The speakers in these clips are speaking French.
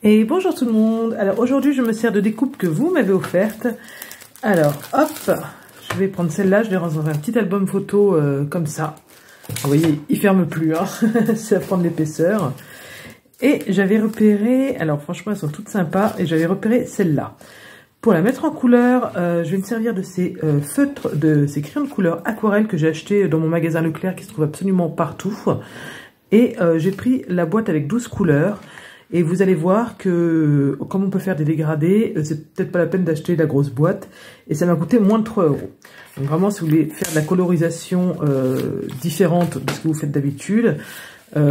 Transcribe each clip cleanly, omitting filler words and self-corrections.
Et bonjour tout le monde. Alors aujourd'hui je me sers de découpe que vous m'avez offerte. Alors hop, je vais prendre celle-là, je l'ai rangée dans un petit album photo comme ça. Vous voyez, il ferme plus, hein. C'est à prendre l'épaisseur. Et j'avais repéré, alors franchement elles sont toutes sympas, et j'avais repéré celle-là. Pour la mettre en couleur, je vais me servir de ces feutres, de ces crayons de couleur aquarelle que j'ai acheté dans mon magasin Leclerc qui se trouve absolument partout. Et j'ai pris la boîte avec 12 couleurs. Et vous allez voir que, comme on peut faire des dégradés, c'est peut-être pas la peine d'acheter la grosse boîte. Et ça m'a coûté moins de 3 €. Donc vraiment, si vous voulez faire de la colorisation différente de ce que vous faites d'habitude,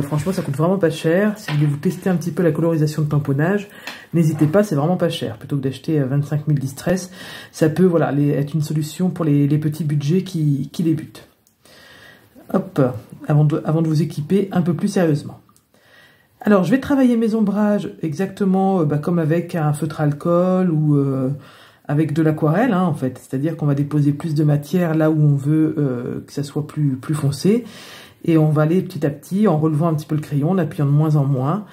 franchement, ça coûte vraiment pas cher. Si vous voulez vous tester un petit peu la colorisation de tamponnage, n'hésitez pas, c'est vraiment pas cher. Plutôt que d'acheter 25 000 Distress, ça peut voilà, être une solution pour les petits budgets qui débutent. Hop, avant de vous équiper un peu plus sérieusement. Alors, je vais travailler mes ombrages exactement comme avec un feutre alcool ou avec de l'aquarelle, hein, en fait. C'est-à-dire qu'on va déposer plus de matière là où on veut que ça soit plus foncé. Et on va aller petit à petit en relevant un petit peu le crayon, en appuyant de moins en moins.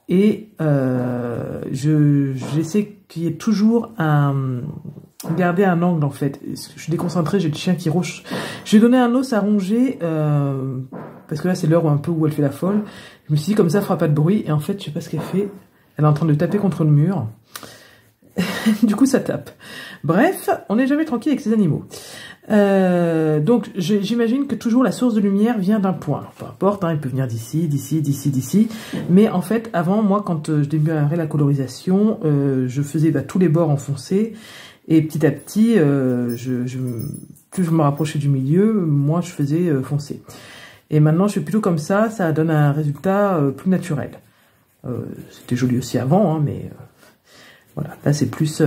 Et j'essaie qu'il y ait toujours garder un angle, en fait. Je suis déconcentrée, j'ai le chien qui ronge. Je vais donner un os à ronger, parce que là, c'est l'heure où elle fait la folle. Je me suis dit, comme ça, elle fera pas de bruit. Et en fait, je sais pas ce qu'elle fait. Elle est en train de taper contre le mur. Du coup, ça tape. Bref, on n'est jamais tranquille avec ces animaux. Donc, j'imagine que toujours la source de lumière vient d'un point. Alors, peu importe, hein, il peut venir d'ici, d'ici, d'ici, d'ici. Mais en fait, avant, moi, quand je démarrais la colorisation, je faisais tous les bords enfoncés. Et petit à petit, plus je me rapprochais du milieu, moins je faisais foncer. Et maintenant, je fais plutôt comme ça donne un résultat plus naturel. C'était joli aussi avant, hein, mais voilà, là c'est plus...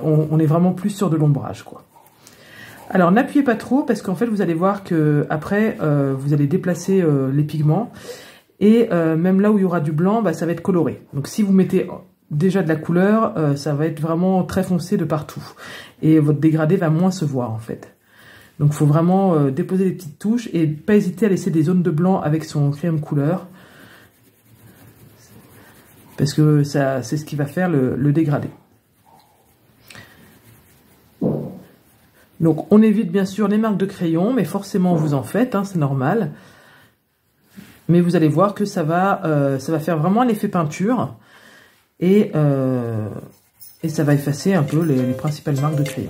on est vraiment plus sur de l'ombrage, quoi. Alors, n'appuyez pas trop, parce qu'en fait, vous allez voir que après vous allez déplacer les pigments, et même là où il y aura du blanc, ça va être coloré. Donc, si vous mettez déjà de la couleur, ça va être vraiment très foncé de partout. Et votre dégradé va moins se voir, en fait. Donc, il faut vraiment déposer des petites touches et pas hésiter à laisser des zones de blanc avec son crayon de couleur. Parce que c'est ce qui va faire le dégradé. Donc, on évite bien sûr les marques de crayon, mais forcément vous en faites, hein, c'est normal. Mais vous allez voir que ça va faire vraiment un effet peinture. Et ça va effacer un peu les principales marques de crayon.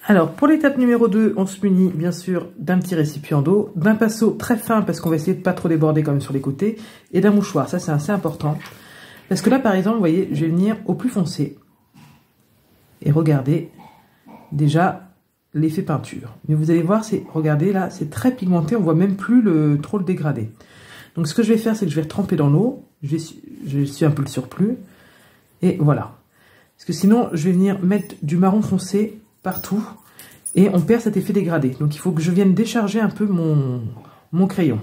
Alors, pour l'étape numéro 2, on se munit bien sûr d'un petit récipient d'eau, d'un pinceau très fin parce qu'on va essayer de pas trop déborder quand même sur les côtés, et d'un mouchoir. Ça, c'est assez important. Parce que là, par exemple, vous voyez, je vais venir au plus foncé. Et regardez déjà l'effet peinture. Mais vous allez voir, regardez là, c'est très pigmenté, on voit même plus trop le dégradé. Donc, ce que je vais faire, c'est que je vais retremper dans l'eau. Je suis un peu le surplus. Et voilà. Parce que sinon, je vais venir mettre du marron foncé partout, et on perd cet effet dégradé. Donc il faut que je vienne décharger un peu mon crayon.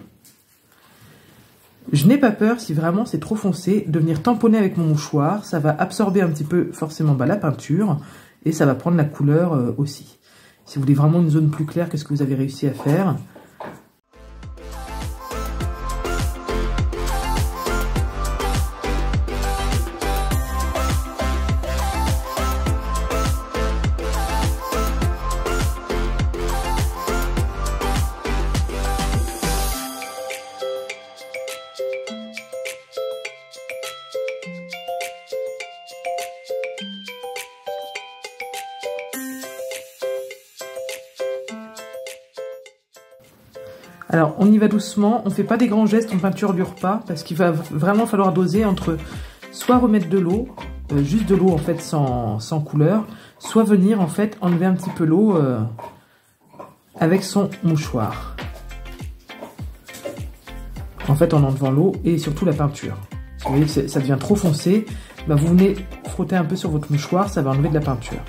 Je n'ai pas peur, si vraiment c'est trop foncé, de venir tamponner avec mon mouchoir. Ça va absorber un petit peu forcément la peinture, et ça va prendre la couleur aussi. Si vous voulez vraiment une zone plus claire que ce que vous avez réussi à faire, alors, on y va doucement, on ne fait pas des grands gestes, on peinture pas, parce qu'il va vraiment falloir doser entre soit remettre de l'eau, juste de l'eau en fait sans couleur, soit venir en fait enlever un petit peu l'eau avec son mouchoir. En fait, en enlevant l'eau et surtout la peinture. vous voyez que ça devient trop foncé, bah vous venez frotter un peu sur votre mouchoir, ça va enlever de la peinture.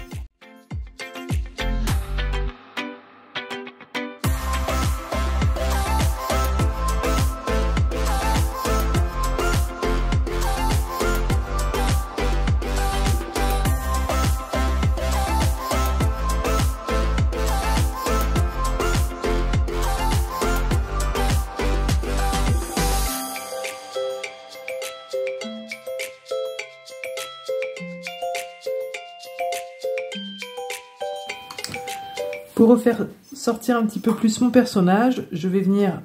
Pour refaire sortir un petit peu plus mon personnage, je vais venir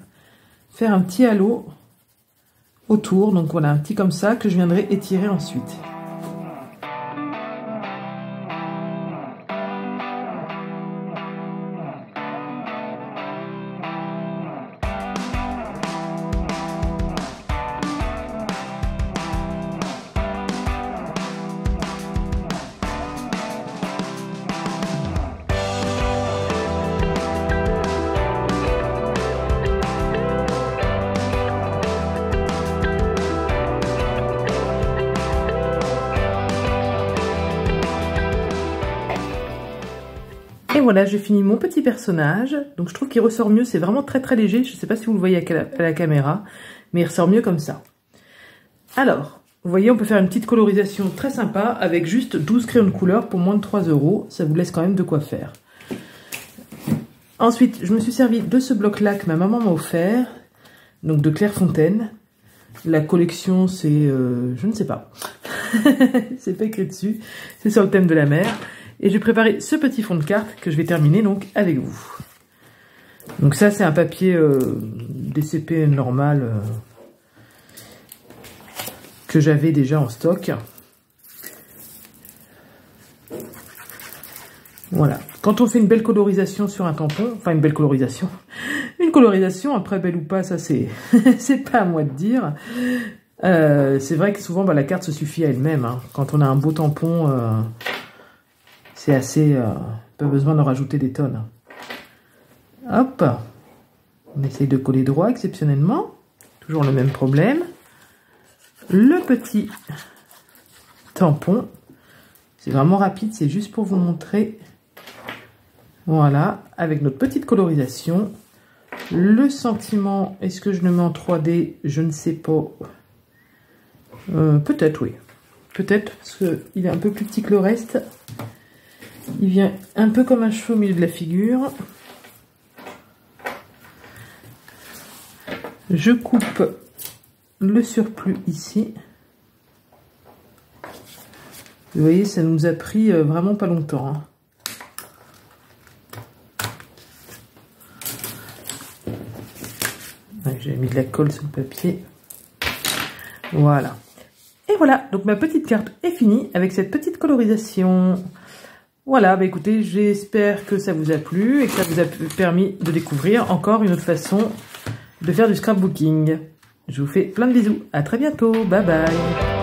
faire un petit halo autour. Donc voilà, un petit comme ça que je viendrai étirer ensuite. Et voilà, j'ai fini mon petit personnage. Donc je trouve qu'il ressort mieux, c'est vraiment très léger. Je ne sais pas si vous le voyez à la caméra, mais il ressort mieux comme ça. Alors, vous voyez, on peut faire une petite colorisation très sympa avec juste 12 crayons de couleur pour moins de 3 €. Ça vous laisse quand même de quoi faire. Ensuite, je me suis servi de ce bloc-là que ma maman m'a offert, donc de Clairefontaine. La collection, c'est... je ne sais pas. C'est pas écrit dessus. C'est sur le thème de la mer. Et j'ai préparé ce petit fond de carte que je vais terminer donc avec vous. Donc ça, c'est un papier DCP normal que j'avais déjà en stock. Voilà. Quand on fait une belle colorisation sur un tampon, enfin une belle colorisation, une colorisation, après belle ou pas, ça c'est c'est pas à moi de dire. C'est vrai que souvent la carte se suffit à elle-même. Hein. Quand on a un beau tampon, c'est assez... pas besoin de rajouter des tonnes. Hop, on essaye de coller droit exceptionnellement. Toujours le même problème. Le petit tampon, c'est vraiment rapide, c'est juste pour vous montrer. Voilà, avec notre petite colorisation. Le sentiment, est-ce que je le mets en 3D? Je ne sais pas. Peut-être, oui. Peut-être, parce qu'il est un peu plus petit que le reste. Il vient un peu comme un cheveu au milieu de la figure. Je coupe le surplus ici. Vous voyez, ça nous a pris vraiment pas longtemps. Hein. J'ai mis de la colle sur le papier. Voilà. Et voilà, donc ma petite carte est finie avec cette petite colorisation. Voilà, bah écoutez, j'espère que ça vous a plu et que ça vous a permis de découvrir encore une autre façon de faire du scrapbooking. Je vous fais plein de bisous. À très bientôt. Bye bye.